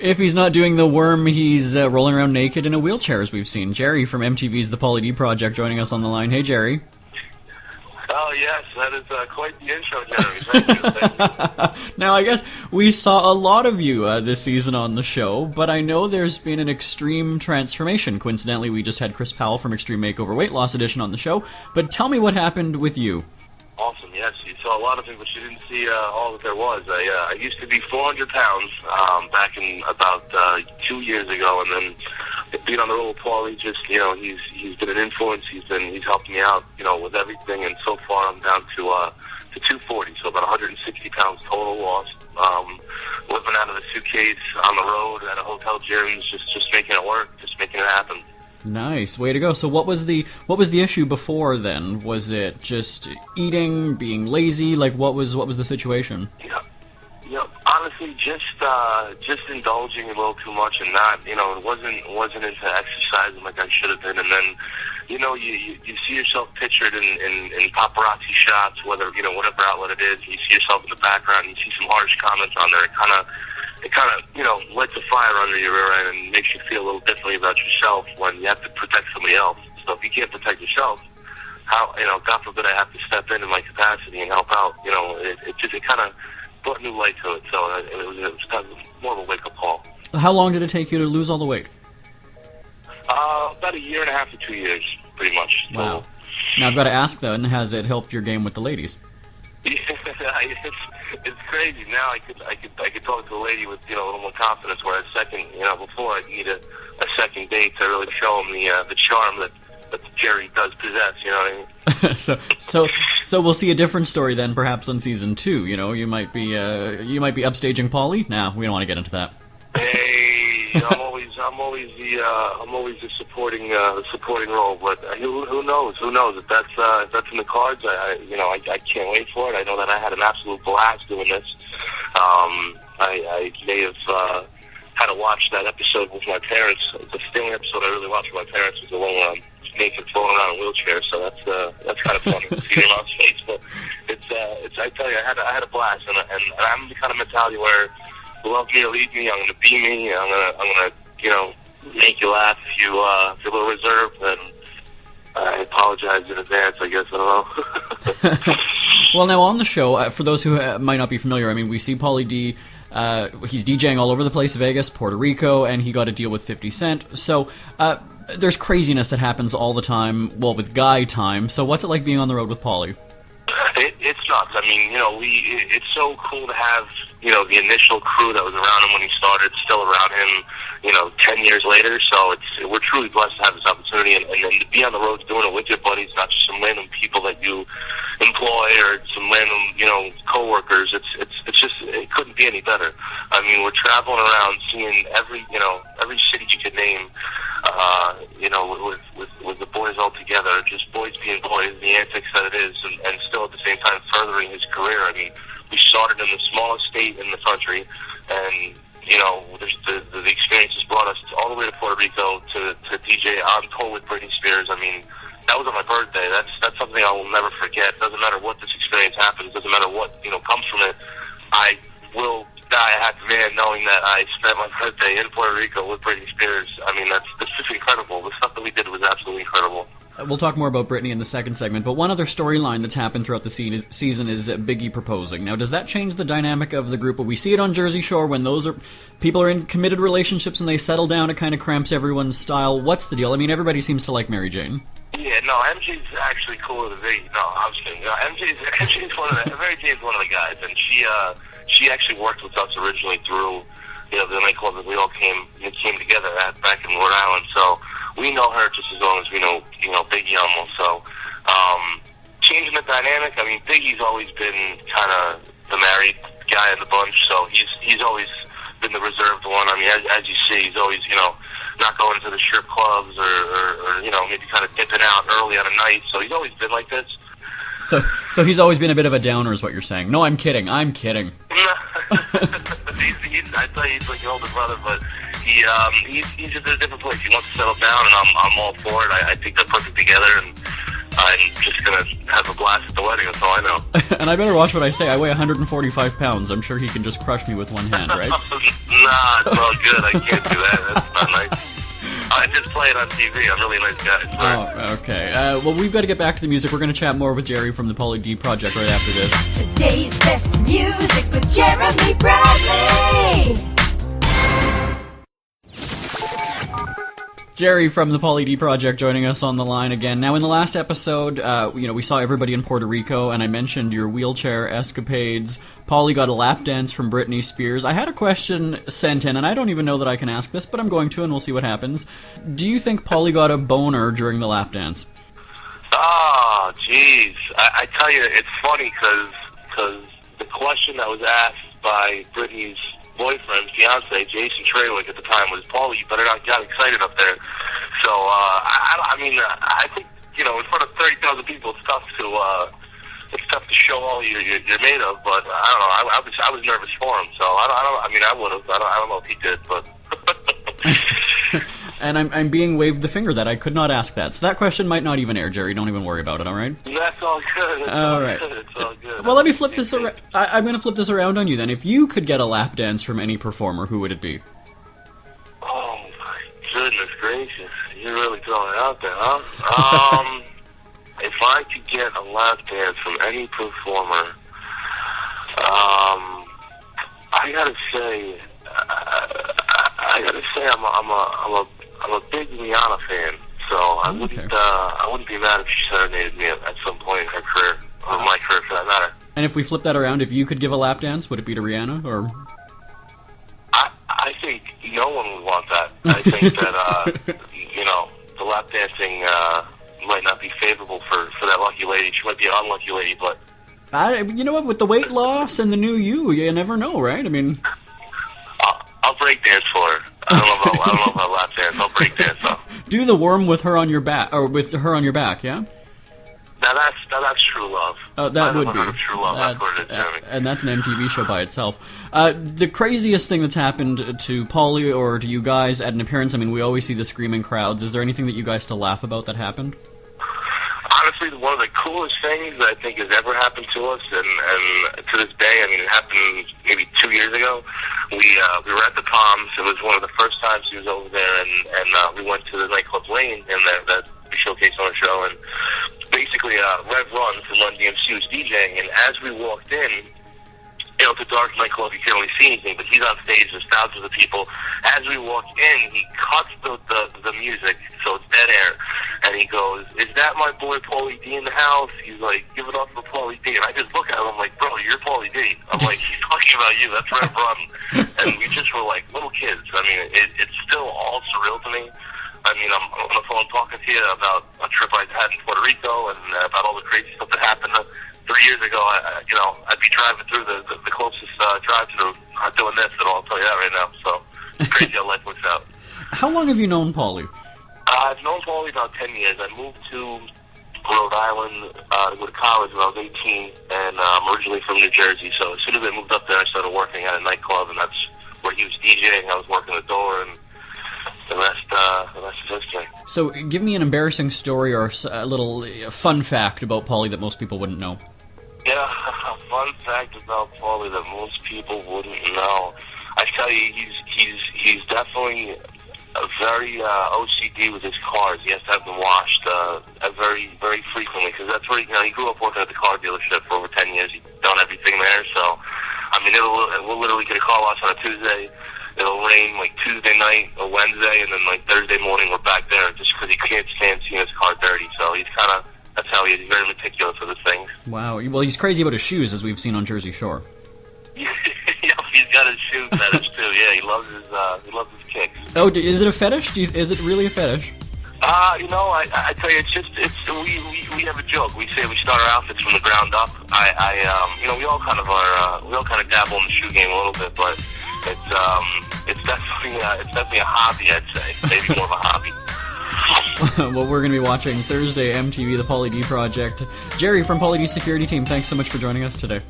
If he's not doing the worm, he's rolling around naked in a wheelchair, as we've seen. Jerry from MTV's The Pauly D Project joining us on the line. Hey, Jerry. Oh, yes, that is quite the intro, Jeremy. Thank you. Now, I guess we saw a lot of you this season on the show, but I know there's been an extreme transformation. Coincidentally, we just had Chris Powell from Extreme Makeover Weight Loss Edition on the show, but tell me what happened with you. Awesome, yes. You saw a lot of it, but you didn't see all that there was. I used to be 400 pounds back in about 2 years ago, and then being on the road with Pauly, just, he's been an influence. He's helped me out, with everything, and so far I'm down to 240, so about 160 pounds total lost. Living out of a suitcase on the road at a hotel gyms, just making it work, just making it happen. Nice, way to go. So what was the issue before then? Was it just eating, being lazy? Like what was the situation? Yeah, honestly, just indulging a little too much and not, wasn't into exercising like I should have been. And then, you see yourself pictured in paparazzi shots, whether, whatever outlet it is, and you see yourself in the background, and you see some harsh comments on there. It kind of lights a fire under your rear end and makes you feel a little differently about yourself when you have to protect somebody else. So if you can't protect yourself, God forbid I have to step in my capacity and help out. It kind of brought new light to it. So it was kind of more of a wake-up call. How long did it take you to lose all the weight? About 1.5 years to 2 years, pretty much. Wow. Now I've got to ask then, has it helped your game with the ladies? It's crazy. Now I could talk to a lady with a little more confidence. Whereas before I'd need a second date to really show him the charm that Jerry does possess. You know what I mean? So we'll see a different story then, perhaps on season 2. You might be upstaging Pauly. Nah, we don't want to get into that. Hey, I'm always the supporting role. But who knows? Who knows if that's in the cards? I can't wait for it. I know that I had an absolute blast doing this. I may have had to watch that episode with my parents. The only episode I really watched with my parents was the one where I'm naked floating around in a wheelchair. So that's kind of funny to see your mom's face. But it's I tell you, I had a blast, and I'm the kind of mentality where love me or leave me, I'm gonna be me. I'm gonna make you laugh if you're a little reserved, and I apologize in advance, I guess. I don't know. Well, now on the show, for those who might not be familiar, I mean, we see Pauly D. He's DJing all over the place, Vegas, Puerto Rico, and he got a deal with 50 Cent. So there's craziness that happens all the time, well, with guy time. So what's it like being on the road with Pauly? It's nuts. I mean, it's so cool to have, the initial crew that was around him when he started still around him, 10 years later. So we're truly blessed to have this opportunity, and then to be on the road doing it with your buddies, not just some random people that you employ or some random, coworkers. It couldn't be any better. I mean, we're traveling around seeing every city you could name, with the boys all together, just boys being boys, the antics that it is, and still at the same time furthering his career. I mean, we started in the smallest state in the country, and the experience has brought us all the way to Puerto Rico to DJ on tour with Britney Spears. I mean, that was on my birthday. That's something I will never forget. Doesn't matter what this experience happens. Doesn't matter what comes from it. I will die a happy man knowing that I spent my birthday in Puerto Rico with Britney Spears. I mean, that's just incredible. The stuff that we did was absolutely incredible. We'll talk more about Britney in the second segment, but one other storyline that's happened throughout the season is Biggie proposing. Now, does that change the dynamic of the group? We see it on Jersey Shore when people are in committed relationships and they settle down. It kind of cramps everyone's style. What's the deal? I mean, everybody seems to like Mary Jane. Yeah, no, MJ's actually cooler than Biggie. No, I'm just kidding. MJ's one of the Mary Jane's one of the guys, and she actually worked with us originally through the nightclub that we all came together at back in Rhode Island. So we know her just as long as we know Biggie almost. So changing the dynamic. I mean, Biggie's always been kind of the married guy in the bunch, so he's always been the reserved one. I mean, as you see, he's always not going to the strip clubs or maybe kind of dipping out early on a night. So he's always been like this. So he's always been a bit of a downer, is what you're saying. No, I'm kidding. I tell you, he's like your older brother, but he's just in a different place. He wants to settle down, and I'm all for it. I think they're perfect together, and I'm just going to have a blast at the wedding, that's all I know. And I better watch what I say. I weigh 145 pounds. I'm sure he can just crush me with one hand, right? Nah, it's all good. I can't do that. That's not nice. I just play it on TV. I'm a really nice guy. Oh, okay. Well, we've got to get back to the music. We're going to chat more with Jerry from the Pauly D Project right after this. Today's best music with Jeremy Bradley. Jerry from the Pauly D Project joining us on the line again. Now, in the last episode, we saw everybody in Puerto Rico, and I mentioned your wheelchair escapades. Pauly got a lap dance from Britney Spears. I had a question sent in, and I don't even know that I can ask this, but I'm going to, and we'll see what happens. Do you think Pauly got a boner during the lap dance? Oh, jeez. I tell you, it's funny because the question that was asked by Britney's boyfriend, fiance, Jason Traywick at the time was, Pauly, you better not get excited up there. So, I think, in front of 30,000 people, it's tough to show all you're made of, but I don't know, I was nervous for him, so I would have. I don't know if he did, but... And I'm being waved the finger that I could not ask that. So that question might not even air, Jerry. Don't even worry about it, all right? That's all good. All right. It's all good. Well, let me flip this around. I'm going to flip this around on you then. If you could get a lap dance from any performer, who would it be? Oh, my goodness gracious. You're really throwing it out there, huh? If I could get a lap dance from any performer, I gotta say, I'm a big Rihanna fan, so I wouldn't be mad if she serenaded me at some point in her career, or my career for that matter. And if we flip that around, if you could give a lap dance, would it be to Rihanna, or? I think no one would want that. I think that, the lap dancing might not be favorable for that lucky lady. She might be an unlucky lady, but... you know what, with the weight loss and the new you never know, right? I mean... I'll break dance for her. I don't know about lap dance. I'll break dance though. Do the worm with her on your back, or with her on your back, yeah? Now that's true love. That would be true love. That's what it is, Jeremy. And that's an MTV show by itself. The craziest thing that's happened to Pauly or to you guys at an appearance. I mean, we always see the screaming crowds. Is there anything that you guys still laugh about that happened? Honestly, one of the coolest things that I think has ever happened to us, and to this day, I mean, it happened maybe 2 years ago. We were at the Palms. It was one of the first times he was over there, and we went to the nightclub Lane, and that we showcased on the show. And basically, Rev Run from Run DMC was DJing, and as we walked in, it's a dark nightclub, you can't really see anything, but he's on stage, there's thousands of people. As we walk in, he cuts the music, so it's dead air, and he goes, "Is that my boy Pauly D in the house?" He's like, "Give it up for Pauly D." And I just look at him, I'm like, "Bro, you're Pauly D." I'm like, he's talking about you, that's Rev Run. And we just were like little kids. I mean, it's still all surreal to me. I mean, I'm on the phone talking to you about a trip I had in Puerto Rico and about all the crazy stuff that happened 3 years ago. I'd be driving through the closest drive-through, not doing this at all. I'll tell you that right now. So it's crazy how life works out. How long have you known Pauly? I've known Pauly about 10 years. I moved to Rhode Island to go to college when I was 18, and I'm originally from New Jersey. So as soon as I moved up there, I started working at a nightclub, and that's where he was DJing. I was working the door, and the rest is history. So give me an embarrassing story or a little fun fact about Pauly that most people wouldn't know. Yeah, a fun fact about Pauly that most people wouldn't know. I tell you, he's definitely very OCD with his cars. He has to have them washed very, very frequently, because that's where he grew up working at the car dealership for over 10 years. He's done everything there, so I mean, we'll literally get a car wash on a Tuesday. It'll rain like Tuesday night or Wednesday, and then like Thursday morning we're back there, just because he can't stand seeing his car dirty. So that's how he is. He's very meticulous with his things. Wow. Well, he's crazy about his shoes, as we've seen on Jersey Shore. Yeah, he's got his shoe fetish too. Yeah, he loves his kicks. Oh, is it a fetish? Is it really a fetish? I tell you, we have a joke. We say we start our outfits from the ground up. We all kind of dabble in the shoe game a little bit, but it's definitely a hobby, I'd say. Maybe more of a hobby. Well, we're going to be watching Thursday MTV, the Pauly D Project. Jerry from Pauly D Security Team, thanks so much for joining us today.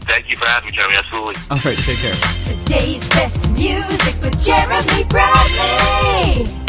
Thank you for having me, Jeremy. Absolutely. All right, take care. Today's best music with Jeremy Bradley.